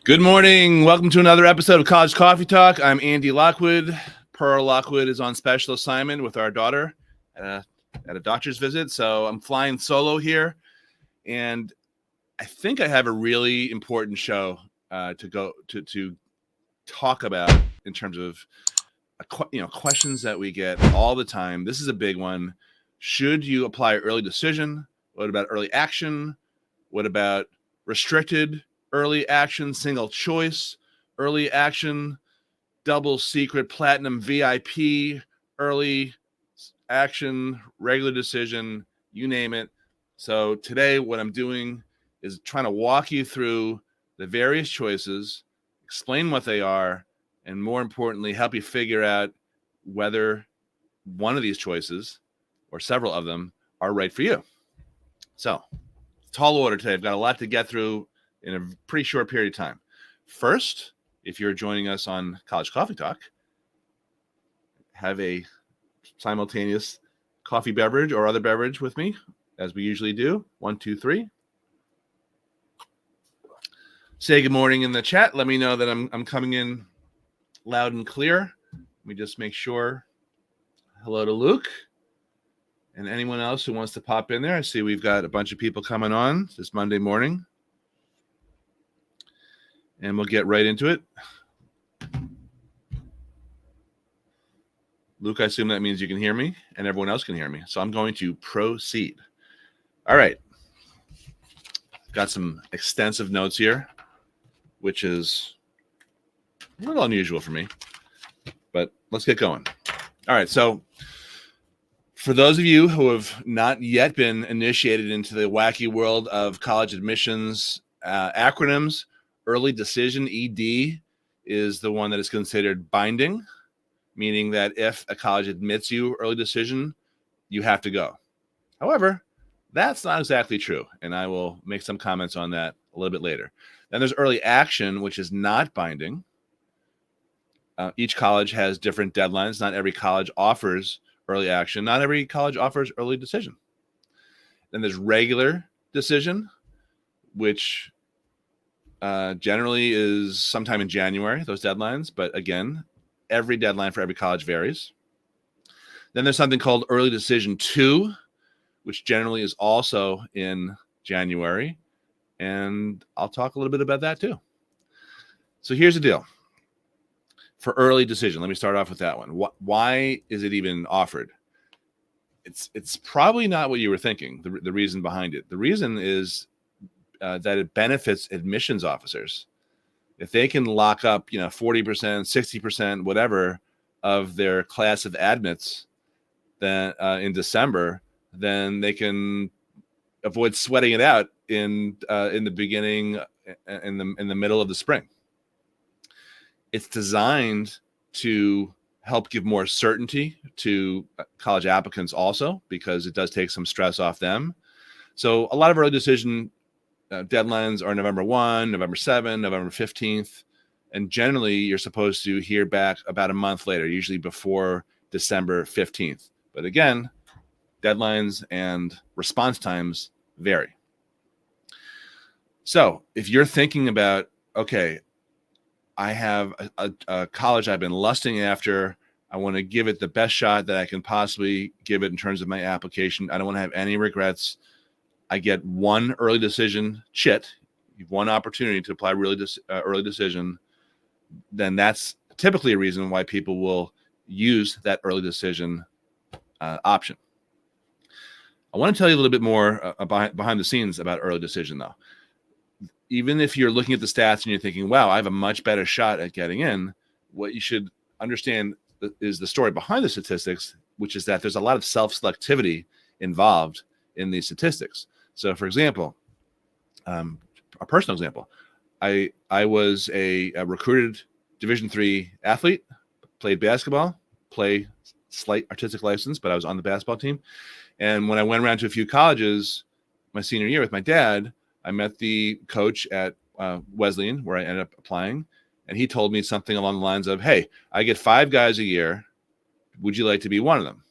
Good morning. Welcome to another episode of College Coffee Talk. I'm Andy Lockwood. Pearl Lockwood is on special assignment with our daughter at a doctor's visit. So I'm flying solo here. And I think I have a really important show to talk about in terms of questions that we get all the time. This is a big one. Should you apply early decision? What about early action? What about restricted early action, single choice, early action, double secret, platinum VIP, early action, regular decision, you name it. So today what I'm doing is trying to walk you through the various choices, explain what they are, and more importantly, help you figure out whether one of these choices or several of them are right for you. So, tall order today. I've got a lot to get through in a pretty short period of time. First, if you're joining us on College Coffee Talk, have a simultaneous coffee beverage or other beverage with me, as we usually do. 1, 2, 3. Say good morning in the chat. Let me know that I'm coming in loud and clear. Let me just make sure. Hello to Luke and anyone else who wants to pop in there. I see we've got a bunch of people coming on this Monday morning. And we'll get right into it. Luke, I assume that means you can hear me and everyone else can hear me. So I'm going to proceed. All right. Got some extensive notes here, which is a little unusual for me. But let's get going. All right. So for those of you who have not yet been initiated into the wacky world of college admissions acronyms, early decision, ED, is the one that is considered binding, meaning that if a college admits you early decision, you have to go. However, that's not exactly true, and I will make some comments on that a little bit later. Then there's early action, which is not binding. Each college has different deadlines. Not every college offers early action. Not every college offers early decision. Then there's regular decision, which generally is sometime in January, those deadlines. But again, every deadline for every college varies. Then there's something called early decision 2, which generally is also in January. And I'll talk a little bit about that too. So here's the deal. For early decision, let me start off with that one. Why is it even offered? It's probably not what you were thinking, the reason behind it. The reason is that it benefits admissions officers. If they can lock up, 40%, 60%, whatever of their class of admits then in December, then they can avoid sweating it out in the beginning, in the middle of the spring. It's designed to help give more certainty to college applicants also, because it does take some stress off them. So a lot of early decision deadlines are November 1, November 7, November 15th. And generally, you're supposed to hear back about a month later, usually before December 15th. But again, deadlines and response times vary. So if you're thinking about, okay, I have a college I've been lusting after, I want to give it the best shot that I can possibly give it in terms of my application. I don't want to have any regrets. I get one early decision chit, you've one opportunity to apply early decision, then that's typically a reason why people will use that early decision option. I want to tell you a little bit more behind the scenes about early decision, though. Even if you're looking at the stats and you're thinking, wow, I have a much better shot at getting in, what you should understand is the story behind the statistics, which is that there's a lot of self-selectivity involved in these statistics. So, for example, a personal example, I was a recruited Division III athlete, played basketball, play slight artistic license, but I was on the basketball team. And when I went around to a few colleges my senior year with my dad, I met the coach at Wesleyan, where I ended up applying, and he told me something along the lines of, hey, I get 5 guys a year. Would you like to be one of them?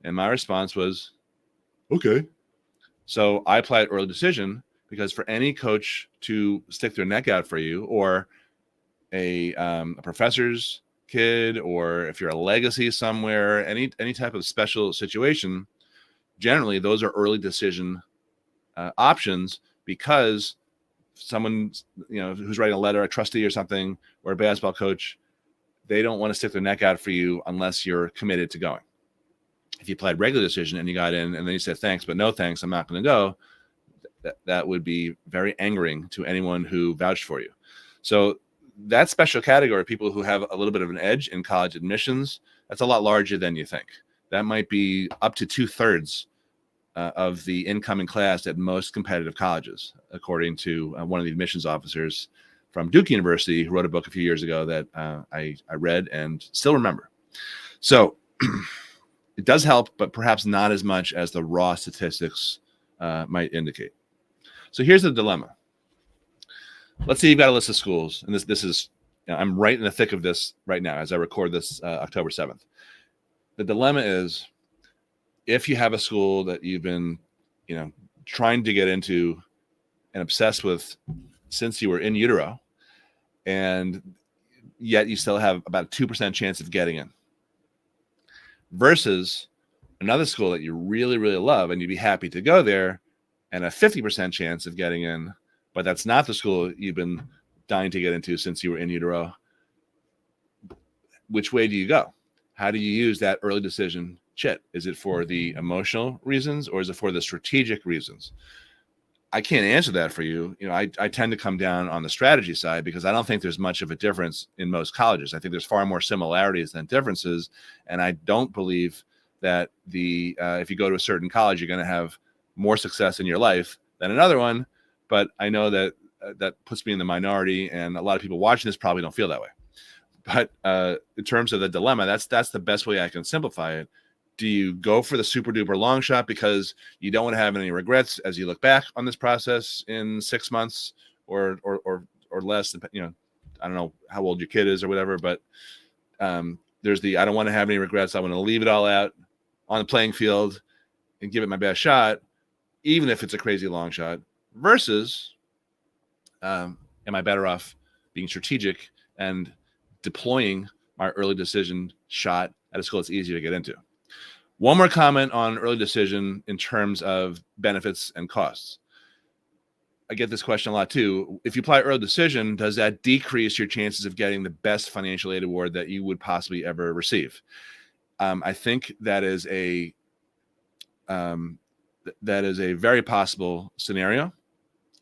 And my response was, okay. So I applied early decision, because for any coach to stick their neck out for you, or a professor's kid, or if you're a legacy somewhere, any type of special situation, generally those are early decision options, because someone, who's writing a letter, a trustee or something, or a basketball coach, they don't want to stick their neck out for you unless you're committed to going. If you applied regular decision and you got in and then you said, thanks, but no thanks, I'm not going to go, that would be very angering to anyone who vouched for you. So that special category of people who have a little bit of an edge in college admissions, that's a lot larger than you think. That might be up to 2/3 of the incoming class at most competitive colleges, according to one of the admissions officers from Duke University, who wrote a book a few years ago that I read and still remember. So it does help, but perhaps not as much as the raw statistics might indicate. So here's the dilemma. Let's say you've got a list of schools, and this is, I'm right in the thick of this right now as I record this October 7th. The dilemma is, if you have a school that you've been, trying to get into and obsessed with since you were in utero, and yet you still have about a 2% chance of getting in, versus another school that you really, really love and you'd be happy to go there, and a 50% chance of getting in, but that's not the school you've been dying to get into since you were in utero. Which way do you go? How do you use that early decision chit? Is it for the emotional reasons, or is it for the strategic reasons? I can't answer that for you. I tend to come down on the strategy side, because I don't think there's much of a difference in most colleges. I think there's far more similarities than differences. And I don't believe that if you go to a certain college, you're going to have more success in your life than another one. But I know that that puts me in the minority, and a lot of people watching this probably don't feel that way. But in terms of the dilemma, that's the best way I can simplify it. Do you go for the super duper long shot because you don't want to have any regrets as you look back on this process in 6 months or less? I don't know how old your kid is or whatever, but there's I don't want to have any regrets. I want to leave it all out on the playing field and give it my best shot, even if it's a crazy long shot, versus am I better off being strategic and deploying my early decision shot at a school that's easy to get into? One more comment on early decision in terms of benefits and costs. I get this question a lot too. If you apply early decision, does that decrease your chances of getting the best financial aid award that you would possibly ever receive? I think that is a very possible scenario.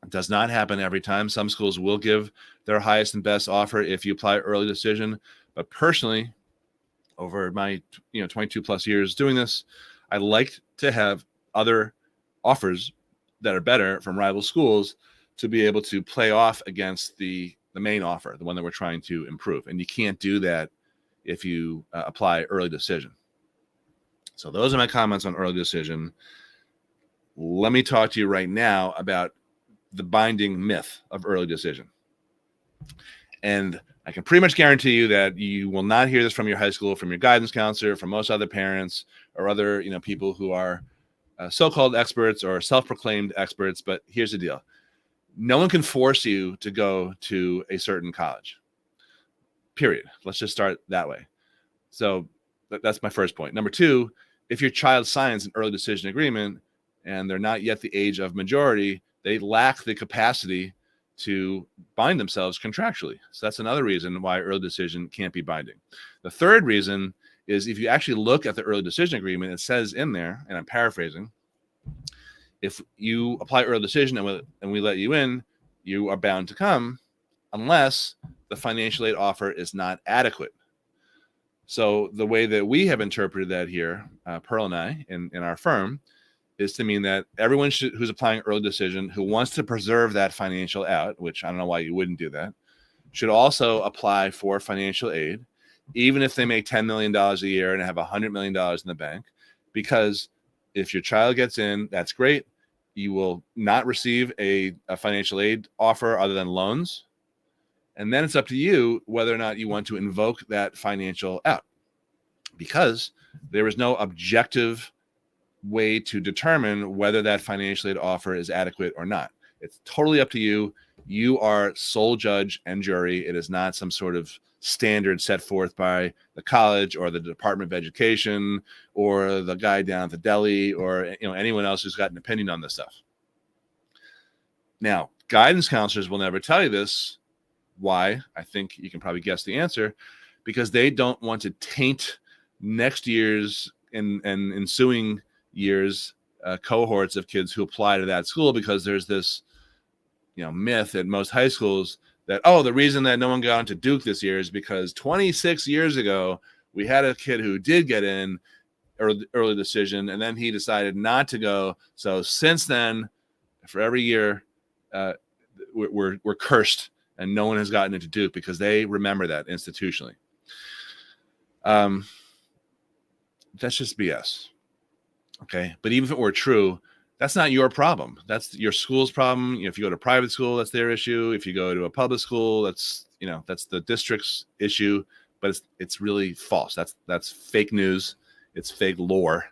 It does not happen every time. Some schools will give their highest and best offer if you apply early decision. But personally, over my 22 plus years doing this, I like to have other offers that are better from rival schools to be able to play off against the main offer, the one that we're trying to improve. And you can't do that if you apply early decision. So those are my comments on early decision. Let me talk to you right now about the binding myth of early decision. And I can pretty much guarantee you that you will not hear this from your high school, from your guidance counselor, from most other parents or other people who are so-called experts or self-proclaimed experts. But here's the deal. No one can force you to go to a certain college, period. Let's just start that way. So that's my first point. Number two, if your child signs an early decision agreement and they're not yet the age of majority, they lack the capacity to bind themselves contractually. So that's another reason why early decision can't be binding. The third reason is, if you actually look at the early decision agreement, it says in there, and I'm paraphrasing, if you apply early decision and we let you in, you are bound to come unless the financial aid offer is not adequate. So the way that we have interpreted that here, Pearl and I, in our firm, is to mean that everyone who's applying early decision who wants to preserve that financial out, which I don't know why you wouldn't do that, should also apply for financial aid, even if they make $10 million a year and have $100 million in the bank. Because if your child gets in, that's great. You will not receive a financial aid offer other than loans. And then it's up to you whether or not you want to invoke that financial out, because there is no objective way to determine whether that financial aid offer is adequate or not. It's totally up to you. You are sole judge and jury. It is not some sort of standard set forth by the college or the Department of Education or the guy down at the deli or anyone else who's got an opinion on this stuff. Now, guidance counselors will never tell you this. Why? I think you can probably guess the answer, because they don't want to taint next year's and ensuing years cohorts of kids who apply to that school, because there's this myth at most high schools that, the reason that no one got into Duke this year is because 26 years ago we had a kid who did get in early decision, and then he decided not to go. So since then, for every year, we're cursed, and no one has gotten into Duke because they remember that institutionally. That's just BS. Okay, but even if it were true, that's not your problem. That's your school's problem. If you go to private school, that's their issue. If you go to a public school, that's the district's issue. But it's really false. That's fake news. It's fake lore,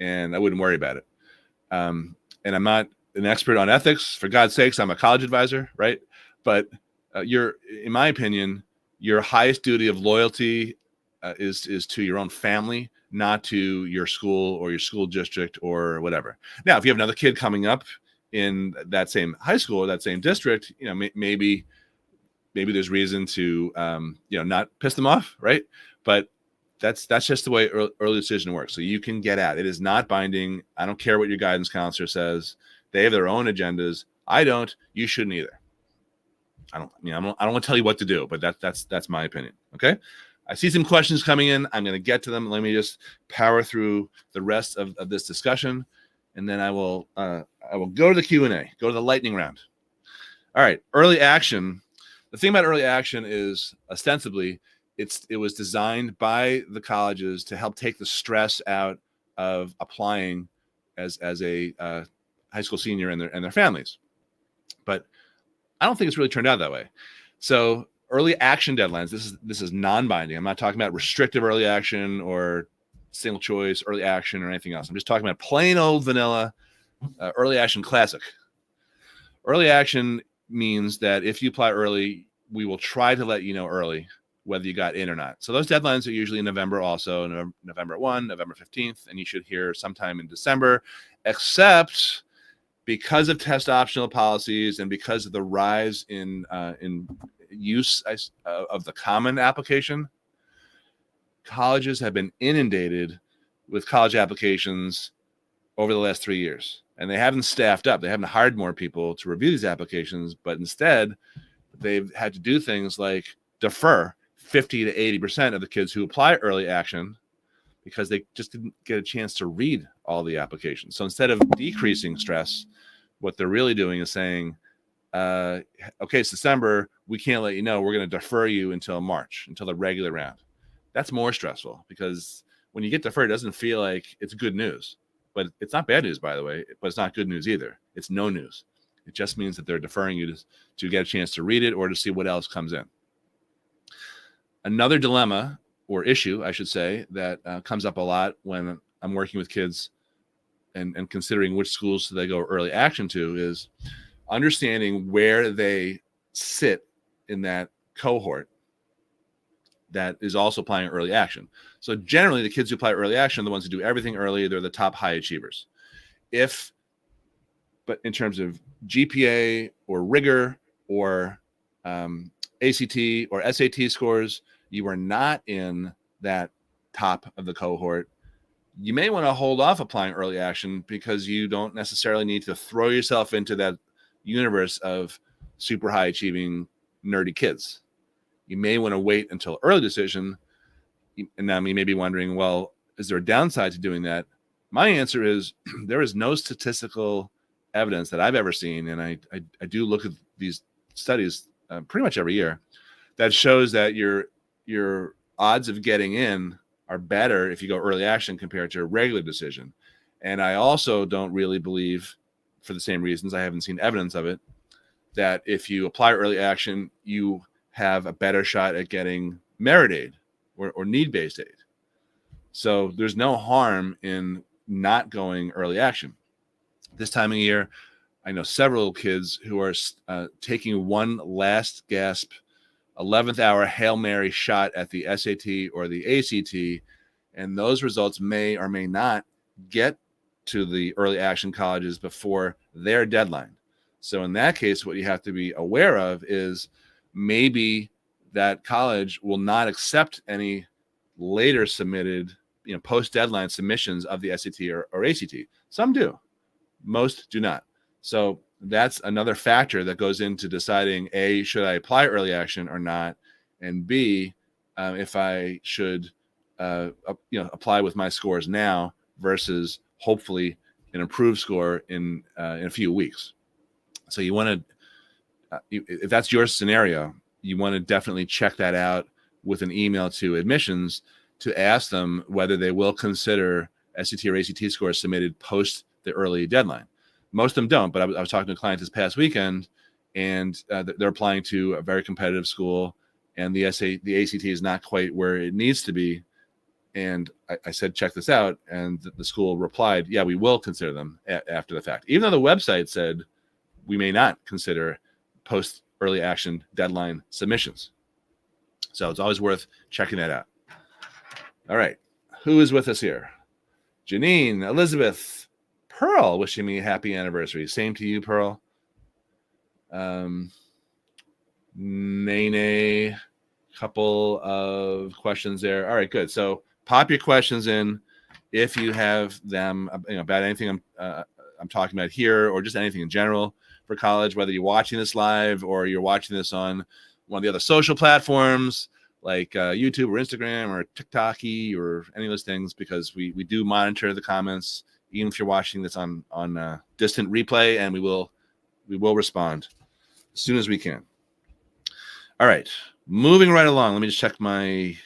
and I wouldn't worry about it. And I'm not an expert on ethics. For God's sakes, I'm a college advisor, right? But in my opinion, your highest duty of loyalty is to your own family, not to your school or your school district or whatever. Now, if you have another kid coming up in that same high school or that same district, maybe there's reason to not piss them off, right? But that's just the way early decision works. So you can get at it. It is not binding. I don't care what your guidance counselor says. They have their own agendas. I don't. You shouldn't either. I don't want to tell you what to do, but that's my opinion. Okay. I see some questions coming in. I'm going to get to them. Let me just power through the rest of this discussion, and then I will go to the Q&A, go to the lightning round. All right, early action. The thing about early action is ostensibly it was designed by the colleges to help take the stress out of applying as a high school senior and their families. But I don't think it's really turned out that way. So early action deadlines, this is non-binding. I'm not talking about restrictive early action or single choice early action or anything else. I'm just talking about plain old vanilla early action classic. Early action means that if you apply early, we will try to let you know early whether you got in or not. So those deadlines are usually in November also, November 1, November 15th, and you should hear sometime in December, except because of test optional policies and because of the rise in use of the common application, colleges have been inundated with college applications over the last 3 years. And they haven't staffed up. They haven't hired more people to review these applications, but instead they've had to do things like defer 50 to 80% of the kids who apply early action because they just didn't get a chance to read all the applications. So instead of decreasing stress, what they're really doing is saying, okay, it's December, we can't let you know. We're going to defer you until March, until the regular round. That's more stressful because when you get deferred, it doesn't feel like it's good news. But it's not bad news, by the way, but it's not good news either. It's no news. It just means that they're deferring you to get a chance to read it or to see what else comes in. Another dilemma or issue, I should say, that comes up a lot when I'm working with kids and considering which schools they go early action to is understanding where they sit in that cohort that is also applying early action. So generally, the kids who apply early action are the ones who do everything early. They're the top high achievers. But in terms of GPA or rigor or ACT or SAT scores, you are not in that top of the cohort. You may want to hold off applying early action because you don't necessarily need to throw yourself into that universe of super high achieving nerdy kids. You may want to wait until early decision. And now you may be wondering, well, is there a downside to doing that? My answer is there is no statistical evidence that I've ever seen, and I do look at these studies pretty much every year, that shows that your odds of getting in are better if you go early action compared to a regular decision. And I also don't really believe, for the same reasons, I haven't seen evidence of it, that if you apply early action, you have a better shot at getting merit aid or need-based aid. So there's no harm in not going early action. This time of year, I know several kids who are taking one last gasp 11th hour Hail Mary shot at the SAT or the ACT, and those results may or may not get to the early action colleges before their deadline. So in that case, what you have to be aware of is maybe that college will not accept any later submitted, post-deadline submissions of the SAT or ACT. Some do. Most do not. So that's another factor that goes into deciding, A, should I apply early action or not? And B, if I should apply with my scores now versus hopefully an improved score in a few weeks. So you want to, if that's your scenario, you want to definitely check that out with an email to admissions to ask them whether they will consider SAT or ACT scores submitted post the early deadline. Most of them don't, but I was talking to a client this past weekend, and they're applying to a very competitive school, and the ACT is not quite where it needs to be. And I said, check this out. And the school replied, yeah, we will consider them after the fact. Even though the website said we may not consider post early action deadline submissions. So it's always worth checking that out. All right. Who is with us here? Janine, Elizabeth, Pearl, wishing me a happy anniversary. Same to you, Pearl. Nene, couple of questions there. All right, good. So pop your questions in if you have them about anything I'm talking about here, or just anything in general for college, whether you're watching this live or you're watching this on one of the other social platforms like YouTube or Instagram or TikTok or any of those things, because we do monitor the comments, even if you're watching this on distant replay, and we will respond as soon as we can. All right, moving right along. Let me just check my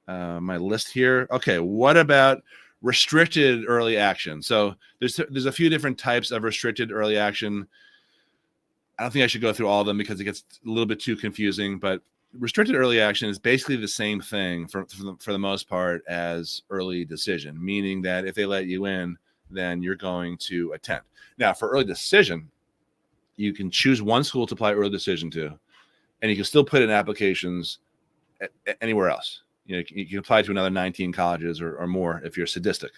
my list here. Okay, what about restricted early action? So there's a few different types of restricted early action. I don't think I should go through all of them because it gets a little bit too confusing, but restricted early action is basically the same thing for the most part as early decision, meaning that if they let you in, then you're going to attend. Now, for early decision, you can choose one school to apply early decision to, and you can still put in applications anywhere else. You can apply to another 19 colleges or more if you're sadistic.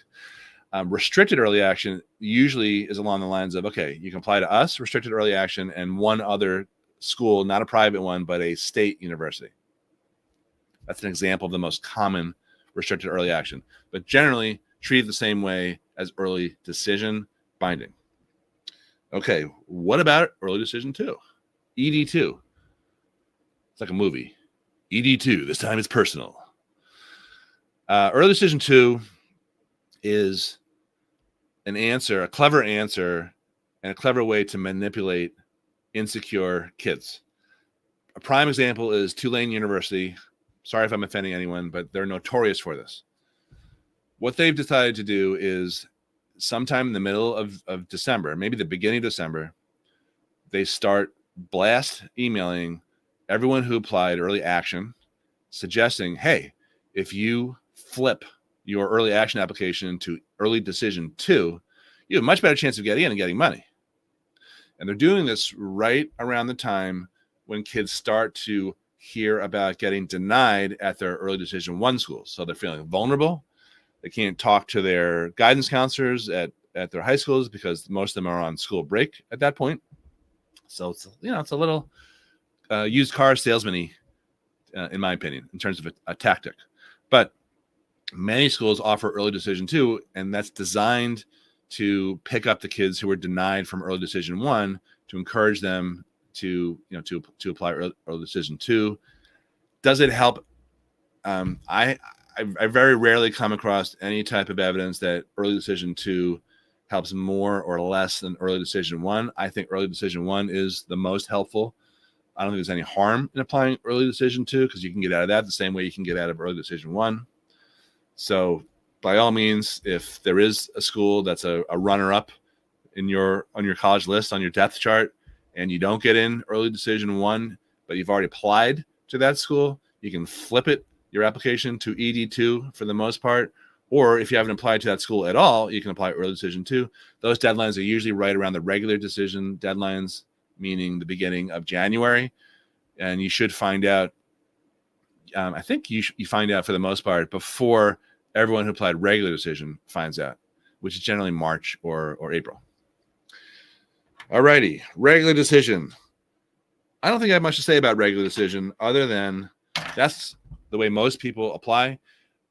Restricted early action usually is along the lines of, okay, you can apply to us, restricted early action, and one other school, not a private one, but a state university. That's an example of the most common restricted early action, but generally treated the same way as early decision binding. Okay, what about early decision 2? ED2. It's like a movie. ED2, this time it's personal. Early decision 2 is an answer, a clever answer, and a clever way to manipulate insecure kids. A prime example is Tulane University. Sorry if I'm offending anyone, but they're notorious for this. What they've decided to do is sometime in the middle of December, maybe the beginning of December, they start blast emailing everyone who applied early action, suggesting, hey, if you flip your early action application to early decision 2, you have a much better chance of getting in and getting money. And they're doing this right around the time when kids start to hear about getting denied at their early decision 1 schools. So they're feeling vulnerable. They can't talk to their guidance counselors at their high schools because most of them are on school break at that point. So it's a little used car salesman-y, in my opinion, in terms of a tactic. But many schools offer early decision 2, and that's designed to pick up the kids who were denied from early decision 1 to encourage them to apply early decision 2. Does it help? I very rarely come across any type of evidence that early decision 2 helps more or less than early decision 1. I think early decision 1 is the most helpful. I don't think there's any harm in applying early decision 2 because you can get out of that the same way you can get out of early decision 1. So by all means, if there is a school that's a runner-up on your college list, on your depth chart, and you don't get in early decision 1, but you've already applied to that school, you can flip your application to ED2 for the most part, Or if you haven't applied to that school at all, you can apply early decision too. Those deadlines are usually right around the regular decision deadlines, meaning the beginning of January. And you should find out, I think you find out for the most part before everyone who applied regular decision finds out, which is generally March or April. All righty, regular decision. I don't think I have much to say about regular decision other than that's the way most people apply.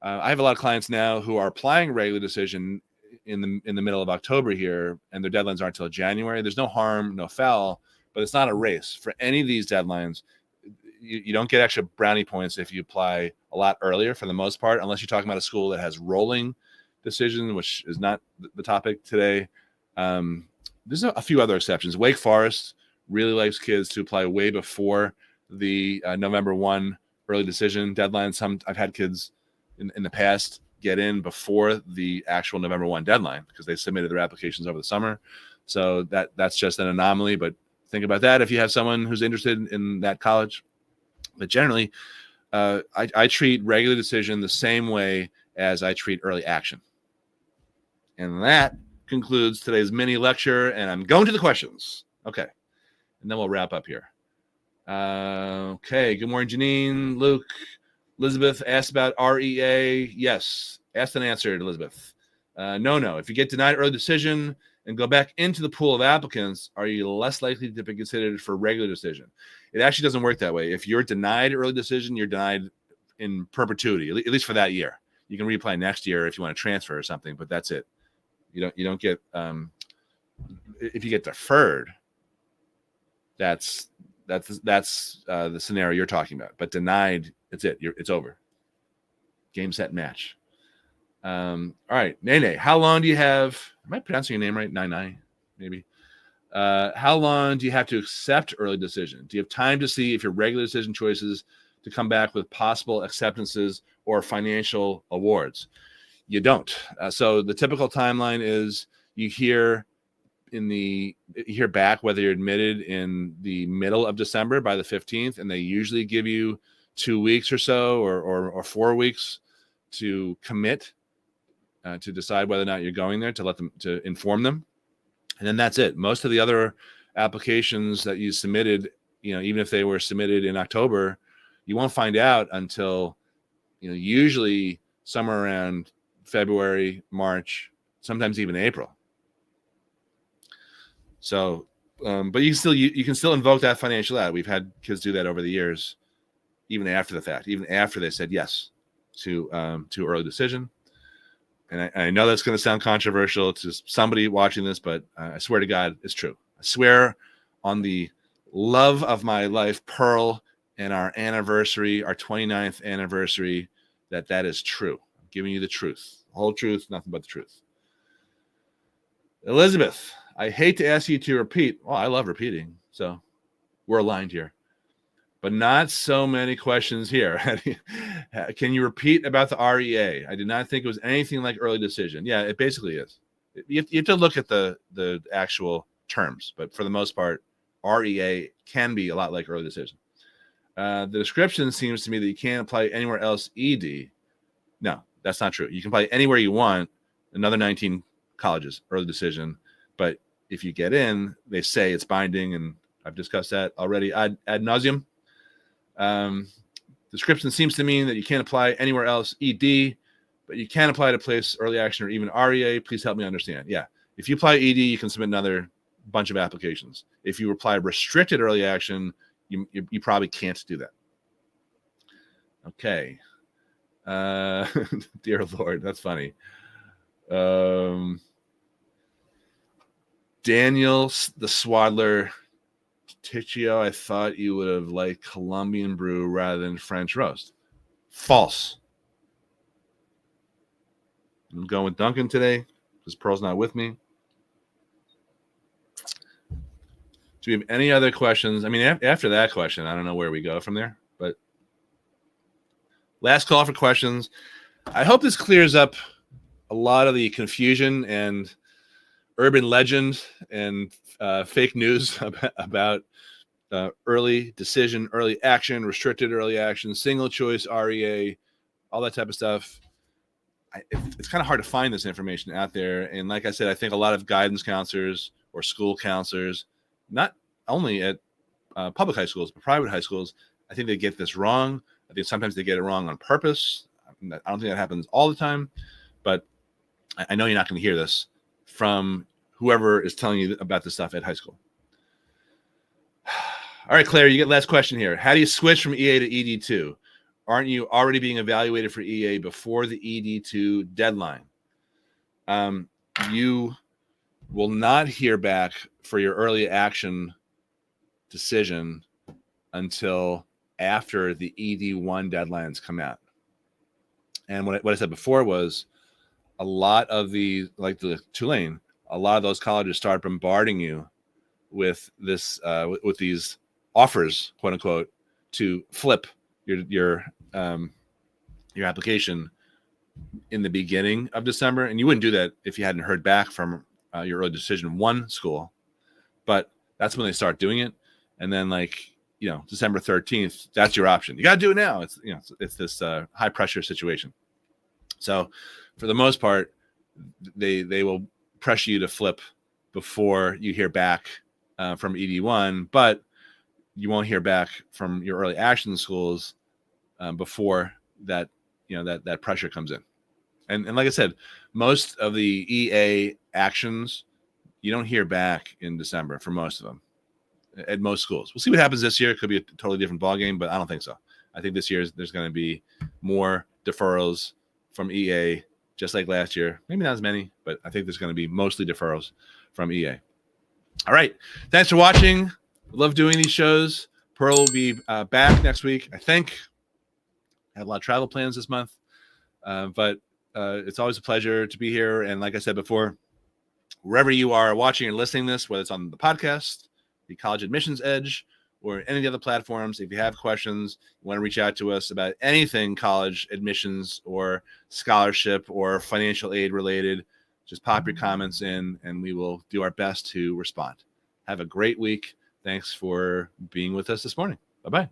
I have a lot of clients now who are applying regular decision in the middle of October here, and their deadlines aren't until January. There's no harm, no foul, but it's not a race. For any of these deadlines, you don't get extra brownie points if you apply a lot earlier for the most part, unless you're talking about a school that has rolling decision, which is not the topic today. There's a few other exceptions. Wake Forest really likes kids to apply way before the November 1 early decision deadline. I've had kids in the past get in before the actual November 1 deadline because they submitted their applications over the summer. So that's just an anomaly, but think about that if you have someone who's interested in that college. But generally, I treat regular decision the same way as I treat early action. And that concludes today's mini lecture, and I'm going to the questions. Okay, and then we'll wrap up here. Okay, good morning, Janine, Luke. Elizabeth asked about REA. Yes, asked and answered, Elizabeth. No. If you get denied early decision and go back into the pool of applicants, are you less likely to be considered for regular decision? It actually doesn't work that way. If you're denied early decision, you're denied in perpetuity, at least for that year. You can reapply next year if you want to transfer or something, but that's it. You don't get if you get deferred, that's the scenario you're talking about. But denied, it's it. It's over. Game, set, match. All right, Nene, how long do you have? Am I pronouncing your name right? Nine, maybe. How long do you have to accept early decision? Do you have time to see if your regular decision choices to come back with possible acceptances or financial awards? You don't. So the typical timeline is you hear back whether you're admitted in the middle of December by the 15th, and they usually give you 2 weeks or so or 4 weeks to commit to decide whether or not you're going there, to inform them. And then that's it. Most of the other applications that you submitted, even if they were submitted in October, you won't find out until, usually somewhere around February, March, sometimes even April. So, but you can still invoke that financial aid. We've had kids do that over the years, even after the fact, even after they said yes to early decision. And I know that's going to sound controversial to somebody watching this, but I swear to God, it's true. I swear on the love of my life, Pearl, and our anniversary, our 29th anniversary, that is true. I'm giving you the truth, the whole truth, nothing but the truth. Elizabeth, I hate to ask you to repeat. Well, I love repeating, so we're aligned here. But not so many questions here. Can you repeat about the REA? I did not think it was anything like early decision. Yeah, it basically is. You have to look at the actual terms, but for the most part, REA can be a lot like early decision. The description seems to me that you can't apply anywhere else ED. No, that's not true. You can apply anywhere you want, another 19 colleges, early decision. But if you get in, they say it's binding, and I've discussed that already ad nauseum. Description seems to mean that you can't apply anywhere else ED, but you can apply to place early action or even REA. Please help me understand. Yeah, if you apply ED, you can submit another bunch of applications. If you apply restricted early action, you probably can't do that. Okay. Dear Lord, that's funny. Daniel the Swaddler Ticcio, I thought you would have liked Colombian brew rather than French roast. False. I'm going with Duncan today because Pearl's not with me. Do we have any other questions? I mean, after that question, I don't know where we go from there, but last call for questions. I hope this clears up a lot of the confusion and urban legend and fake news about early decision, early action, restricted early action, single choice REA, all that type of stuff. it's kind of hard to find this information out there. And like I said, I think a lot of guidance counselors or school counselors, not only at public high schools, but private high schools, I think they get this wrong. I think sometimes they get it wrong on purpose. I don't think that happens all the time, but I know you're not going to hear this from whoever is telling you about this stuff at high school. All right, Claire, you get last question here. How do you switch from EA to ED2? Aren't you already being evaluated for EA before the ED2 deadline? You will not hear back for your early action decision until after the ED1 deadlines come out. And what I said before was a lot of the, like the Tulane, a lot of those colleges start bombarding you with this, with these offers, quote unquote, to flip your application in the beginning of December. And you wouldn't do that if you hadn't heard back from your early decision one school, but that's when they start doing it. And then December 13th, that's your option. You got to do it now. It's this high pressure situation. So for the most part, they will pressure you to flip before you hear back from ED1, but you won't hear back from your early action schools before that, that pressure comes in. And like I said, most of the EA actions, you don't hear back in December for most of them at most schools. We'll see what happens this year. It could be a totally different ballgame, but I don't think so. I think this year there's going to be more deferrals from EA, just like last year. Maybe not as many, but I think there's going to be mostly deferrals from EA. All right. Thanks for watching. Love doing these shows. Pearl will be back next week, I think. I have a lot of travel plans this month, but it's always a pleasure to be here. And like I said before, wherever you are watching or listening to this, whether it's on the podcast, the College Admissions Edge, or any of the other platforms, if you have questions, you want to reach out to us about anything college admissions or scholarship or financial aid related, just pop your comments in and we will do our best to respond. Have a great week. Thanks for being with us this morning. Bye-bye.